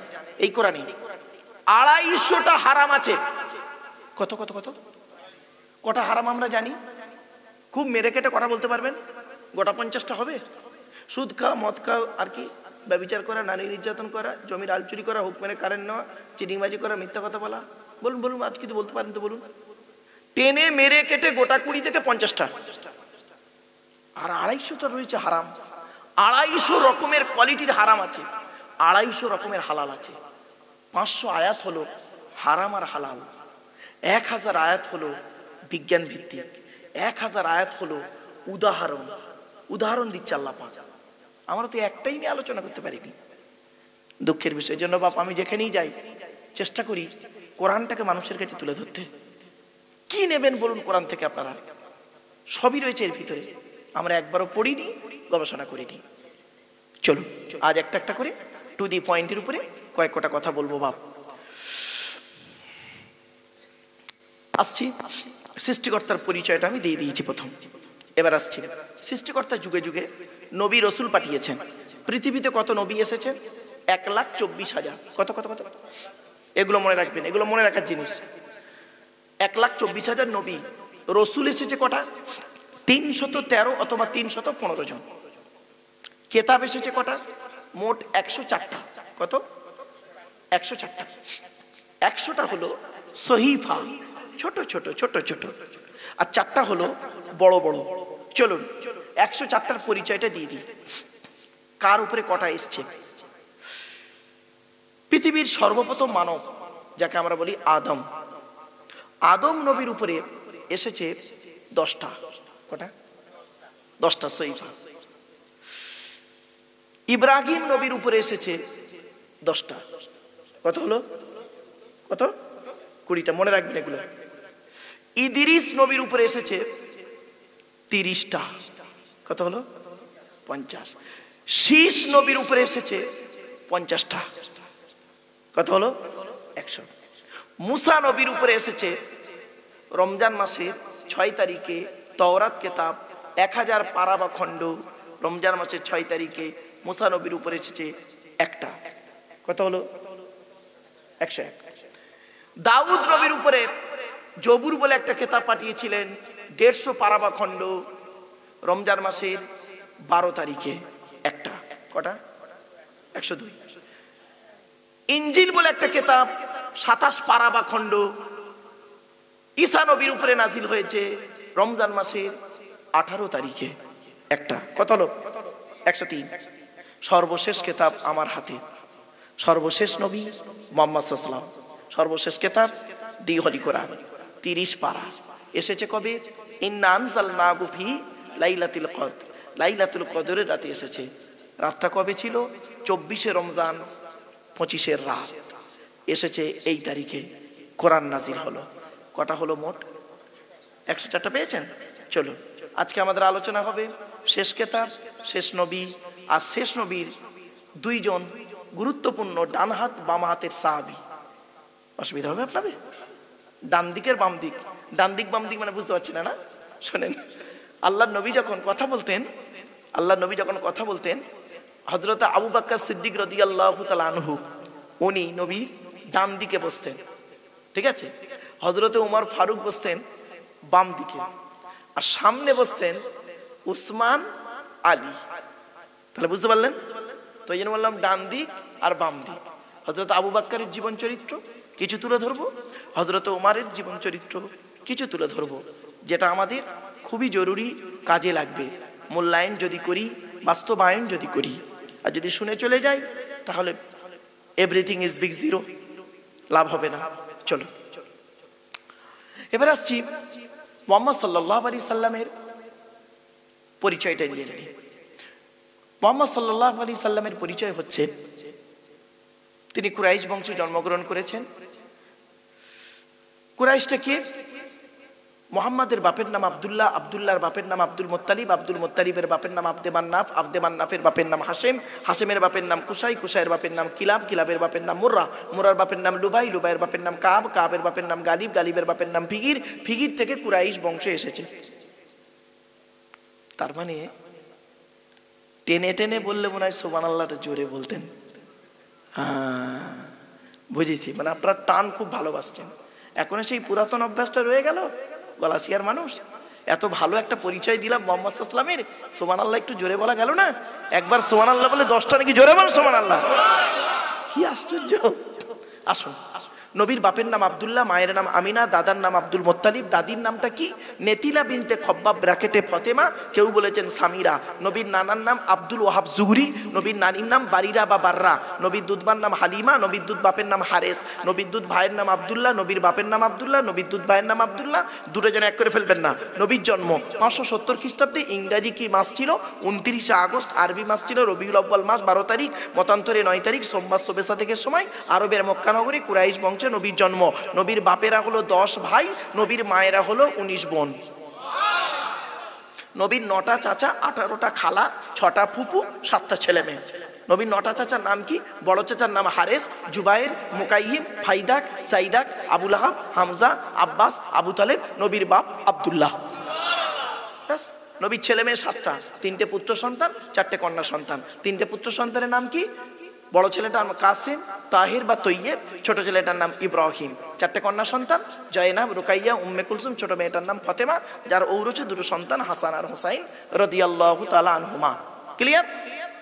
এই কোরআনে 250টা হারাম আছে? কত কত কত কটা হারাম আমরা জানি? খুব মেরে কেটে কথা বলতে পারবেন? গোটা 50টা হবে। সুদ খাওয়া, মদ খাওয়া, আর কি ব্যভিচার করা, নারী নির্যাতন করা, জমির আল চুরি করা, হুক মেরে কারেন্ট নেওয়া, চিটিংবাজি করা, মিথ্যা কথা বলা। বলুন বলুন, আর কিছু বলতে পারেন তো বলুন। টেনে মেরে কেটে গোটা 20 থেকে 50টা। আর 250টা রয়েছে হারাম। 250 রকমের কোয়ালিটির হারাম আছে, 250 রকমের হালাল আছে। 500 আয়াত হলো হারাম আর হালাল, 1000 আয়াত হলো বিজ্ঞান ভিত্তিক, 1000 আয়াত হলো উদাহরণ দিচ্ছে আল্লাহ পাক। আমরা তো একটাই নিয়ে আলোচনা করতে পারিনি। দুঃখের বিষয়। জন্য বাপ আমি যেখানেই যাই চেষ্টা করি কোরআনটাকে মানুষের কাছে তুলে ধরতে। কি নেবেন বলুন কোরআন থেকে আপনারা? সবই রয়েছে এর ভিতরে, আমরা একবারও পড়িনি, গবেষণা করিনি। চলুন আজ একটা একটা করে টু দি পয়েন্টের উপরে কয়েক কটা কথা বলবো বাপ। আসছি, সৃষ্টিকর্তার পরিচয়টা আমি দিয়ে দিয়েছি প্রথম। এবার আসছি, সৃষ্টিকর্তা যুগে যুগে নবী রসুল পাঠিয়েছেন। পৃথিবীতে কত নবী এসেছেন? 1,24,000। কত কত কত? এগুলো মনে রাখবেন, এগুলো মনে রাখার জিনিস। 1,24,000 নবী। রসুল এসেছে কটা? 313 অথবা 315 জন। কেতাব এসেছে কটা? মোট 104টা। কত? 104টা। 100টা হলো সহিফা, ছোট ছোট ছোট ছোট, আর 4টা হলো বড় বড়। চলুন 104টার পরিচয়টা দিয়ে দিই। কার উপরে কটা এসছে? পৃথিবীর সর্বপ্রথম মানব যাকে আমরা বলি আদম, আদম নবীর উপরে এসেছে 10টা। কটা? 10টা সহিফা। ইব্রাহিম নবীর উপরে এসেছে 10টা। কত হলো? কত? 20টা। মনে রাখবেন এগুলো। ইদ্রিস নবীর উপরে এসেছে 30টা। কত হলো? 50। শীষ নবীর উপরে এসেছে 50টা। কত হলো? 100। মুসা নবীর উপরে এসেছে রমজান মাসের 6 তারিখে তাওরাত কেতাব 1000 পারা বা খণ্ড। রমজান মাসের 6 তারিখে মুসা নবীর উপরে এসেছে একটা। কত হলো? 101। দাউদ নবীর উপরে জবুর বলে একটা কেতাব পাঠিয়েছিলেন 150 পারা বা খণ্ড। রমজান মাসের 12 তারিখে একটা। কটা? 102। ইনজিল বলে একটা কেতাব 27 পারা বা খণ্ড। ঈসা নবীর উপরে নাজিল হয়েছে রমজান মাসের 18 তারিখে একটা। কত হলো? 103। সর্বশেষ কেতাব আমার হাতে, সর্বশেষ নবী মুহাম্মদ সাল্লাল্লাহু আলাইহি ওয়াসাল্লাম। সর্বশেষ কেতাব দি হলি কোরআন 30 পারা। এসেছে কবে? ইন্না আনজালনাহু ফি লাইলাতুল কদর। লাইলাতুল কদরের রাতে এসেছে। রাতটা কবে ছিল? 24শে রমজান 25-এর রাত। এসেছে এই তারিখে কোরআন নাজিল হলো। কটা হলো মোট? 104টা পেয়েছেন? চলুন আজকে আমাদের আলোচনা হবে শেষ কেতাব, শেষ নবী, আর শেষ নবীর 2 জন গুরুত্বপূর্ণ ডান হাত বাম হাতের সাহাবী। অসুবিধা হবে আপনাদের? ডান দিকের বাম দিক, ডান দিক বাম দিক মানে বুঝতে পারছেন না? শোনেন, আল্লাহর নবী যখন কথা বলতেন, হযরত আবু বকর সিদ্দিক রাদিয়াল্লাহু তাআলা আনহু, উনি নবী ডান দিকে বসতেন, ঠিক আছে? হযরত ওমর ফারুক বসতেন বাম দিকে, আর সামনে বসতেন উসমান, আলী। তাহলে বুঝতে পারলেন তো? এই জন্য বললাম ডান দিক আর বাম দিক। হযরত আবু বকরের জীবন চরিত্র কিছু তুলে ধরবো, হযরত ওমরের জীবন চরিত্র কিছু তুলে ধরবো, যেটা আমাদের খুবই জরুরি, কাজে লাগবে। মূল্যায়ন যদি করি, বাস্তবায়ন যদি করি, আর যদি শুনে চলে যাই তাহলে এভরিথিং ইজ বিগ জিরো, লাভ হবে না। চলো এবার আসছি মুহাম্মদ সাল্লাল্লাহু আলাইহি সাল্লামের পরিচয়টা নিয়ে নিই। মুহাম্মদ সাল্লাল্লাহু আলাইহি সাল্লামের পরিচয় হচ্ছে তিনি কুরাইশ বংশে জন্মগ্রহণ করেছেন। কুরাইশটা কে? মুহাম্মাদের বাপের নাম আব্দুল্লাহ, আব্দুল্লাহর বাপের নাম আব্দুল মুত্তালিব, আব্দুল মুত্তালিবের বাপের নাম আব্দে মান্নাফ, আব্দে মান্নাফের বাপের নাম হাশেম, হাশেমের বাপের নাম কুসাই, কুসাইয়ের বাপের নাম কিলাব, কিলাবের বাপের নাম মুর্রা, মুর্রার বাপের নাম লুবাই, লুবাইয়ের বাপের নাম কাব, কাবের বাপের নাম গালিব, গালিবের বাপের নাম ফিগির, ফিগির থেকে কুরাইশ বংশ এসেছে। তার মানে টেনে টেনে বললে মনে হয় সুবহানাল্লাহটা জোরে বলতেন। বুঝেছি, মানে আপনারা টান খুব ভালোবাসছেন। এখন সেই পুরাতন অভ্যাসটা রয়ে গেল। গলাশিয়ার মানুষ, এত ভালো একটা পরিচয় দিলাম মুহাম্মদ সাল্লাল্লাহু আলাইহি ওয়াসাল্লামের, সুবহানাল্লাহ একটু জোরে বলা গেল না? একবার সুবহানাল্লাহ বলে 10টা নাকি জোরে বল সুবহানাল্লাহ। কি আশ্চর্য! আসুন নবীর বাপের নাম আব্দুল্লাহ, মায়ের নাম আমিনা, দাদার নাম আব্দুল মোত্তালিব, দাদির নামটা কি? নেতিলা বিনতে খব্বাব ব্র্যাকেটে ফতেমা, কেউ বলেছেন সামিরা। নবীর নানার নাম আব্দুল ওয়াহাব জুহরি, নবীর নানির নাম বারিরা বা বাররা, নবীর দুধবার নাম হালিমা, নবীর দুধ বাপের নাম হারেস, নবীর দুধ ভাইয়ের নাম আব্দুল্লাহ, নবীর বাপের নাম আব্দুল্লাহ, নবীর দুধ ভাইয়ের নাম আব্দুল্লাহ, দুটো যেন এক করে ফেলবেন না। নবীর জন্ম 570 খ্রিস্টাব্দে, ইংরাজি কি মাস ছিল? 29 আগস্ট, আরবি মাস ছিল রবিউল আউয়াল মাস 12 তারিখ, মতান্তরে 9 তারিখ, সোমবার শোবে সাদেকের সময়, আরবের মক্কা নগরী কুরাইশ বংশে নবীর জন্ম। নবীর বাপেরা হলো 10 ভাই, নবীর মায়েরা হলো 19 বোন। নবীর 9টা চাচা, 18টা খালা, 6টা ফুপু, 7টা ছেলে মেয়ে। নবীর 9টা চাচার নাম কি? বড় চাচার নাম হারেস, জুবাইর, মুকাইহিম, ফাইদাক, সাইদাক, আবুল আহাব, হামজা, আব্বাস, আবু তালেব। নবীর বাপ আব্দুল্লাহ। ব্যাস। নবীর ছেলে মেয়ে 7টা, 3টে পুত্র সন্তান, 4টে কন্যা সন্তান। 3টে পুত্র সন্তানের নাম কি? বড় ছেলেটার নাম কাসিম, তাহির বা তৈয়েব, ছোট ছেলেটার নাম ইব্রাহিম। 4টে কন্যা সন্তান, জয়নাব, রুকাইয়া, উম্মে কুলসুম, ছোট মেয়েটার নাম ফাতেমা, যার ঔরছে 2 সন্তান হাসান আর হুসাইন রাদিয়াল্লাহু তাআলা আনহুমা। ক্লিয়ার?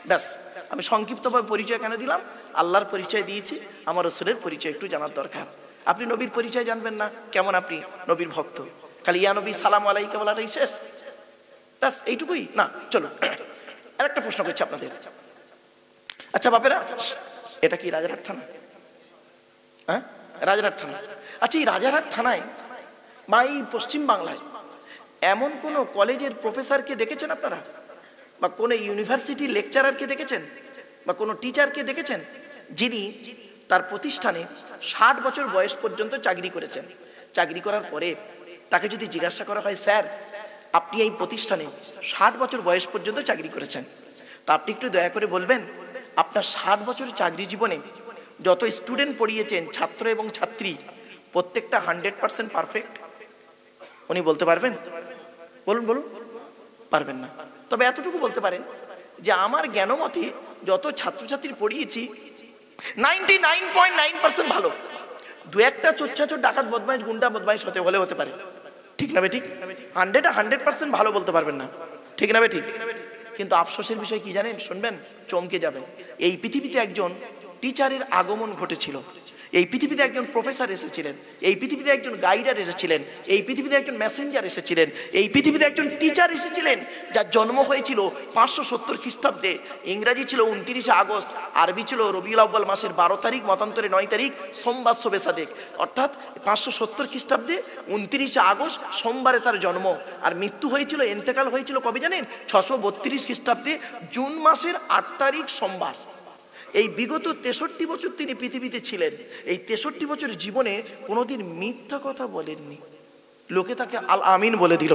ব্যাস। আমি সংক্ষিপ্তভাবে পরিচয় কেন দিলাম? আল্লাহর পরিচয় দিয়েছি, আমার রাসূলের পরিচয় একটু জানার দরকার। আপনি নবীর পরিচয় জানবেন না, কেমন আপনি নবীর ভক্ত? খালি ইয়া নবী সালাম আলাইকা বলাটাই শেষ? ব্যাস এইটুকুই না? চলো আরেকটা প্রশ্ন করছি আপনাদের। আচ্ছা বাপেরা, এটা কি রাজারহাট থানা? হ্যাঁ, রাজারহাট থানা। আচ্ছা, এই রাজারহাট থানায় বা এই পশ্চিম বাংলায় এমন কোন কলেজের প্রফেসরকে দেখেছেন আপনারা? বা কোন ইউনিভার্সিটির লেকচারারকে দেখেছেন? বা কোন টিচারকে দেখেছেন যিনি তার প্রতিষ্ঠানে 60 বছর বয়স পর্যন্ত চাকরি করেছেন? চাকরি করার পরে তাকে যদি জিজ্ঞাসা করা হয়, স্যার আপনি এই প্রতিষ্ঠানে 60 বছর বয়স পর্যন্ত চাকরি করেছেন, তা আপনি একটু দয়া করে বলবেন আপনার 60 বছর চাকরি জীবনে যত স্টুডেন্ট পড়িয়েছেন, ছাত্র এবং ছাত্রী, প্রত্যেকটা 100% পারফেক্ট? উনি বলতে পারবেন? বলুন বলুন। পারবেন না। তবে এতটুকু বলতে পারেন যে আমার জ্ঞানমতে যত ছাত্রছাত্রী পড়িয়েছি 99.9% ভালো। 2-একটা চোচ্ছাচোর ডাকাত বদমাইশ গুন্ডা বদমাইশ হতে পারে, ঠিক না বেঠিক? 100% ভালো বলতে পারবেন না, ঠিক না বেঠিক? কিন্তু আফসোসের বিষয় কি জানেন? শুনবেন, চমকে যাবেন। এই পৃথিবীতে একজন টিচারের আগমন ঘটেছিল, এই পৃথিবীতে একজন প্রফেসর এসেছিলেন, এই পৃথিবীতে একজন গাইডার এসেছিলেন, এই পৃথিবীতে একজন মেসেঞ্জার এসেছিলেন, এই পৃথিবীতে একজন টিচার এসেছিলেন, যার জন্ম হয়েছিল 570 খ্রিস্টাব্দে। ইংরাজি ছিল 29 আগস্ট, আরবি ছিল রবিউল আউয়াল মাসের 12 তারিখ, মতান্তরে 9 তারিখ, সোমবার শোবে সাদেক। অর্থাৎ 570 খ্রিস্টাব্দে 29 আগস্ট সোমবারে তার জন্ম। আর মৃত্যু হয়েছিল, ইন্তেকাল হয়েছিল কবে জানেন? 632 খ্রিস্টাব্দে জুন মাসের 8 তারিখ সোমবার। এই বিগত 63 বছর তিনি পৃথিবীতে ছিলেন। এই 63 বছরের জীবনে কোনোদিন মিথ্যা কথা বলেননি, লোকে তাকে আল আমিন বলে দিল।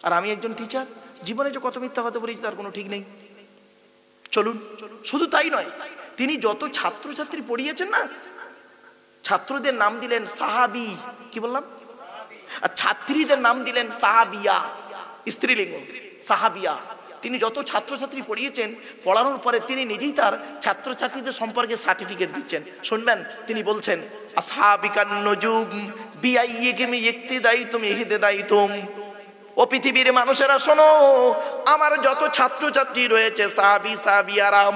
আর আমি একজন টিচার, জীবনে যে কত মিথ্যা কথা বলেছি তার কোনো ঠিক নেই। চলুন, শুধু তাই নয়, তিনি যত ছাত্রছাত্রী পড়িয়েছেন না, ছাত্রদের নাম দিলেন সাহাবি, কি বললাম? আর ছাত্রীদের নাম দিলেন সাহাবিয়া, স্ত্রীলিঙ্গ সাহাবিয়া। তিনি যত ছাত্রছাত্রী পড়িয়েছেন, পড়ানোর পরে তিনি নিজেই তার ছাত্রছাত্রীদের সম্পর্কে সার্টিফিকেট দিচ্ছেন। শুনবেন, তিনি বলছেন, আসহাবিকান নুজুম বিআইয়িকুম ইক্তিদাইতুম ইহতিদাইতুম। ও পৃথিবীর মানুষেরা শোনো, আমার যত ছাত্রছাত্রী রয়েছে সাহাবী সাহাবিয়ারাম,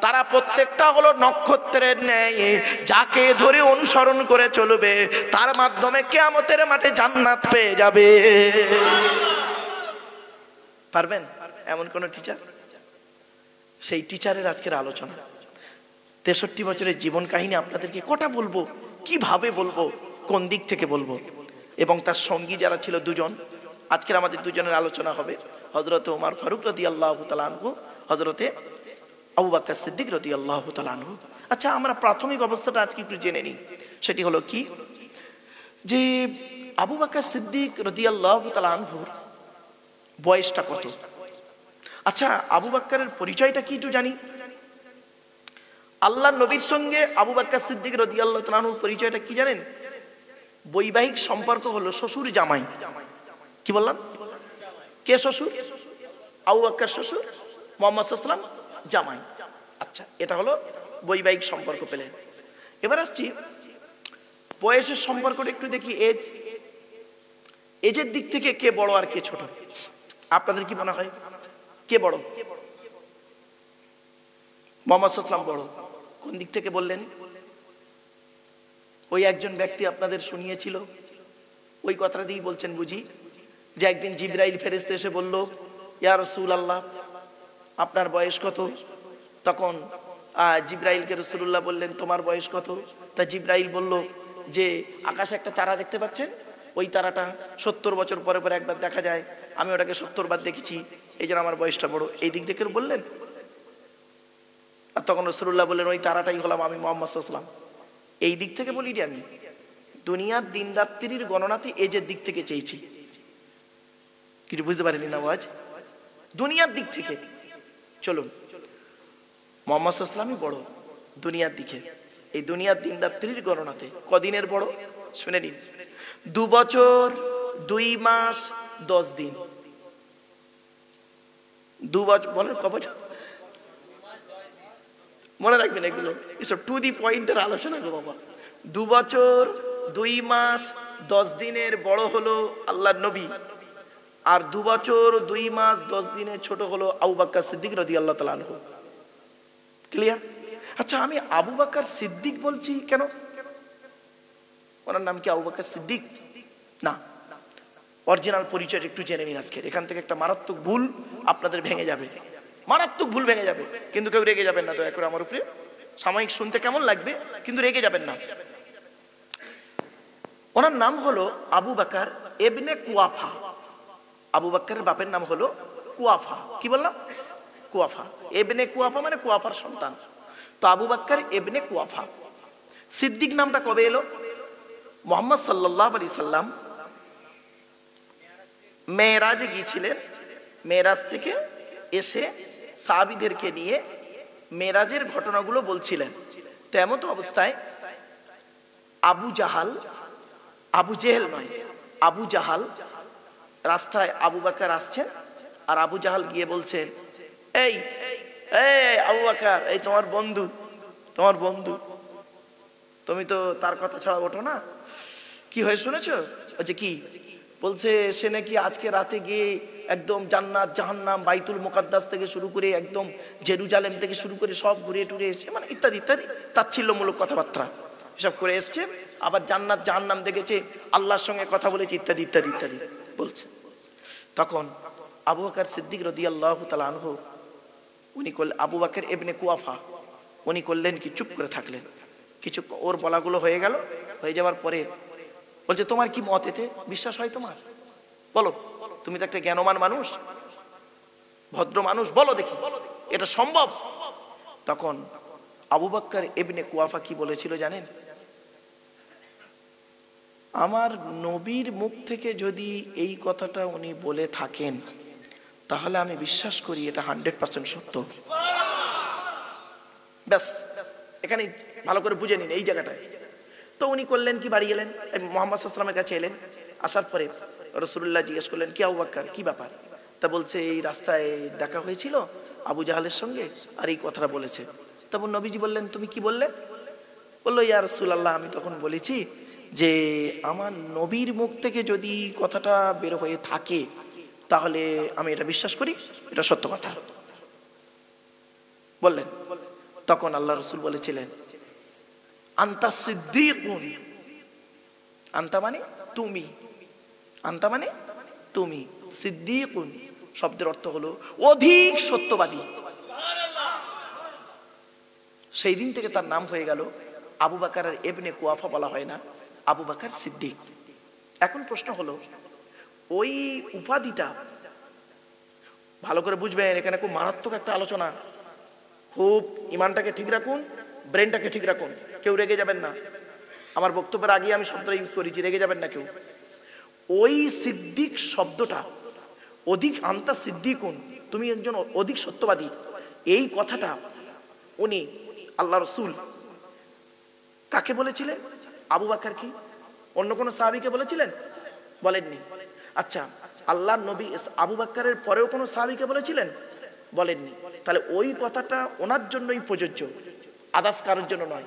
তারা প্রত্যেকটা হলো নক্ষত্রের ন্যায়, যাকে ধরে অনুসরণ করে চলবে তার মাধ্যমে কিয়ামতের মাঠে জান্নাত পেয়ে যাবে। পারবেন এমন কোন টিচার? সেই টিচারের আজকের আলোচনা। 63 বছরের জীবন কাহিনী আপনাদেরকে কটা বলবো, কিভাবে বলবো, কোন দিক থেকে বলবো। এবং তার সঙ্গী যারা ছিল দুজন, আজকের আমাদের দুজনের আলোচনা হবে হযরত ওমর ফারুক রাদিয়াল্লাহু তাআলা আনহু, হযরতে আবু বকর সিদ্দিক রাদিয়াল্লাহু তাআলা আনহু। আচ্ছা, আমরা প্রাথমিক অবস্থাটা আজকে একটু জেনে নিই। সেটি হলো কি, যে আবু বকর সিদ্দিক রাদিয়াল্লাহু তাআলা আনহুর বয়সটা কত? আচ্ছা, আবু বকরের পরিচয়টা কি একটু জানি। আল্লাহর নবীর সঙ্গে আবু বকর সিদ্দিক রাদিয়াল্লাহু তাআলা আনহুর পরিচয়টা কি জানেন? বৈবাহিক সম্পর্ক হলো শ্বশুর জামাই। কি বললাম? কে শ্বশুর? আবু বকর শ্বশুর, মুহাম্মদ সাল্লাল্লাহু আলাইহি ওয়াসাল্লাম জামাই। আচ্ছা, এটা হলো বৈবাহিক সম্পর্ক পেলেন। এবার আসছি বয়সের সম্পর্কটা একটু দেখি। এজের দিক থেকে কে বড় আর কে ছোট? আপনাদের কি মনে হয় কে বড়? মুহাম্মদ সাল্লাল্লাহু আলাইহি ওয়াসাল্লাম বড়। কোন দিক থেকে বললেন? ওই একজন ব্যক্তি আপনাদের শুনিয়েছিল, ওই কথাটা দিয়েই বলছেন বুঝি, যে একদিন জিবরাইল ফেরেশতা এসে বলল, ইয়া রাসূলুল্লাহ আপনার বয়স কত? তখন জিবরাইলকে রাসূলুল্লাহ বললেন, তোমার বয়স কত? তা জিবরাইল বলল যে আকাশে একটা তারা দেখতে পাচ্ছেন, ওই তারাটা 70 বছর পরে পরে একবার দেখা যায়, আমি ওটাকে 70 বার দেখেছি, এই জন্য আমার বয়সটা বড়। এই দিক থেকে বললেন। আর তখন রাসূলুল্লাহ বললেন, ওই তারাটাই হলাম আমি, মুহাম্মদ সাল্লাল্লাহু আলাইহি ওয়াসাল্লাম। এই দিক থেকে বলি আমি দুনিয়ার দিন রাত্রির গণনাতে এজের দিক থেকে চেয়েছি। কিছু বুঝতে পারেনি না আওয়াজ? দুনিয়ার দিক থেকে চলুন, মুহাম্মদ সাল্লাল্লাহু আলাইহি ওয়াসাল্লামই বড় দুনিয়ার দিকে। এই দুনিয়ার দিন রাত্রির গণনাতে কদিনের বড় শুনে নিন। 2 বছর 2 মাস 10 দিন। 2 বছর বলেন ক বছর? মনে রাখবেন এগুলো, এসব টু দি পয়েন্টের আলোচনা গো বাবা। 2 বছর 2 মাস 10 দিনের বড় হলো আল্লাহর নবী, আর 2 বছর 2 মাস 10 দিনের ছোট হলো আবু বকর সিদ্দিক রাদিয়াল্লাহু তাআলা আনহু। ক্লিয়ার? আচ্ছা, আমি আবু বকর সিদ্দিক বলছি কেন? ওনার নাম কি আবু বকর সিদ্দিক? না, অরিজিনাল পরিচয় একটু জেনে নিন আজকে। এখান থেকে একটা মারাত্মক ভুল আপনাদের ভেঙে যাবে, মারাত্মক ভুল ভেঙে যাবে। কিন্তু কেউ রেগে যাবেন না দয়া করে আমার উপরে। সাময়িক শুনতে কেমন লাগবে, কিন্তু রেগে যাবেন না। ওনার নাম হলো আবু বকর ইবনে কুয়াফা। আবু বকরের বাপের নাম হলো কুয়াফা। কি বললাম? কুয়াফা। ইবনে কুয়াফা মানে কুয়াফার সন্তান। তো আবু বকর ইবনে কুয়াফা। সিদ্দিক নামটা কবে এলো? মুহাম্মদ সাল্লাল্লাহু আলাইহি সাল্লাম মেরাজে গিয়েছিলেন। মেরাজ থেকে এসে সাহাবীদেরকে নিয়ে মেরাজের ঘটনাগুলো বলছিলেন। তেমন অবস্থায় আবু জাহাল, আবু জেহেল নয়, আবু জাহাল রাস্তায় আবু বকর আসছেন, আর আবু জাহাল গিয়ে বলছেন, এই এই আবু বকর, এই তোমার বন্ধু, তোমার বন্ধু, তুমি তো তার কথা ছাড়া ওঠো না। কি হয়ে শুনেছো? যে কি বলছে, সে নাকি আজকে রাতে গিয়ে একদম জান্নাত জাহান্নাম বাইতুল মুকাদ্দাস থেকে শুরু করে একদম জেরুজালেম থেকে শুরু করে সব ঘুরে টুরে এসে, মানে ইত্যাদি ইত্যাদি তাচ্ছিল্যমূলক কথাবার্তা এসব করে এসছে। আবার জান্নাত জাহান্নাম দেখেছে, আল্লাহর সঙ্গে কথা বলেছে, ইত্যাদি ইত্যাদি ইত্যাদি বলছে। তখন আবু বকর সিদ্দিক রাদিয়াল্লাহু তাআলা আনহু উনি করলেন, আবু বকর ইবনে কুয়াফা, উনি করলেন কি, চুপ করে থাকলেন। কিছু ওর বলাগুলো হয়ে গেল, হয়ে যাওয়ার পরে বলছে, তোমার কি মত, এতে বিশ্বাস হয় তোমার? বলো, তুমি তো একটা জ্ঞানমান মানুষ, ভদ্র মানুষ, বলো দেখি এটা সম্ভব? তখন আবু বকর ইবনে কুয়াফা কি বলেছিল জানেন? আমার নবীর মুখ থেকে যদি এই কথাটা উনি বলে থাকেন, তাহলে আমি বিশ্বাস করি এটা 100% সত্য। ব্যাস, এখানে ভালো করে বুঝে নিন এই জায়গাটায়। তো উনি করলেন কি, বাড়ি গেলেন, মুহাম্মদ সাল্লাল্লাহু আলাইহি ওয়াসাল্লামের কাছে এলেন। আসার পরে রাসূলুল্লাহ জিজ্ঞেস করলেন, কি আবু বকর, কি ব্যাপার? তা বলছে, এই রাস্তায় দেখা হয়েছিল আবু জাহালের সঙ্গে, আর এই কথাটা বলেছে। তখন নবীজি বললেন, তুমি কি বললে? বললো, ইয়া রাসূলুল্লাহ, আমি তখন বলেছি যে আমার নবীর মুখ থেকে যদি কথাটা বের হয়ে থাকে, তাহলে আমি এটা বিশ্বাস করি, এটা সত্য কথা বললেন। তখন আল্লাহ রাসূল বলেছিলেন, আনতা সিদ্দীকুন, আনতা মানে তুমি, আনতা মানে তুমি, সিদ্দীকুন শব্দের অর্থ হলো অধিক সত্যবাদী। সেই দিন থেকে তার নাম হয়ে গেল আবু বকর ইবনে কুয়াফা, বলা হয় না আবু বকর সিদ্দিক। এখন প্রশ্ন হলো, ওই উপাধিটা ভালো করে বুঝবেন, এখানে খুব মারাত্মক একটা আলোচনা। খুব ইমানটাকে ঠিক রাখুন, ব্রেনটাকে ঠিক রাখুন, কেউ রেগে যাবেন না। আমার বক্তব্যের আগে আমি শব্দটা ইউজ করেছি, রেগে যাবেন না কেউ। ওই সিদ্দিক শব্দটা, অধিক, আনতা সিদ্দিকুন, তুমি একজন অধিক সত্যবাদী, এই কথাটা উনি আল্লাহ রাসূল কাকে বলেছিলেন? আবু বকর কি অন্য কোন সাহাবীকে বলেছিলেন? বলেননি। আচ্ছা, আল্লাহর নবী আবু বকরের পরেও কোন সাহাবীকে বলেছিলেন? বলেননি। তাহলে ওই কথাটা ওনার জন্যই প্রযোজ্য, আদার্স কারোর জন্য নয়।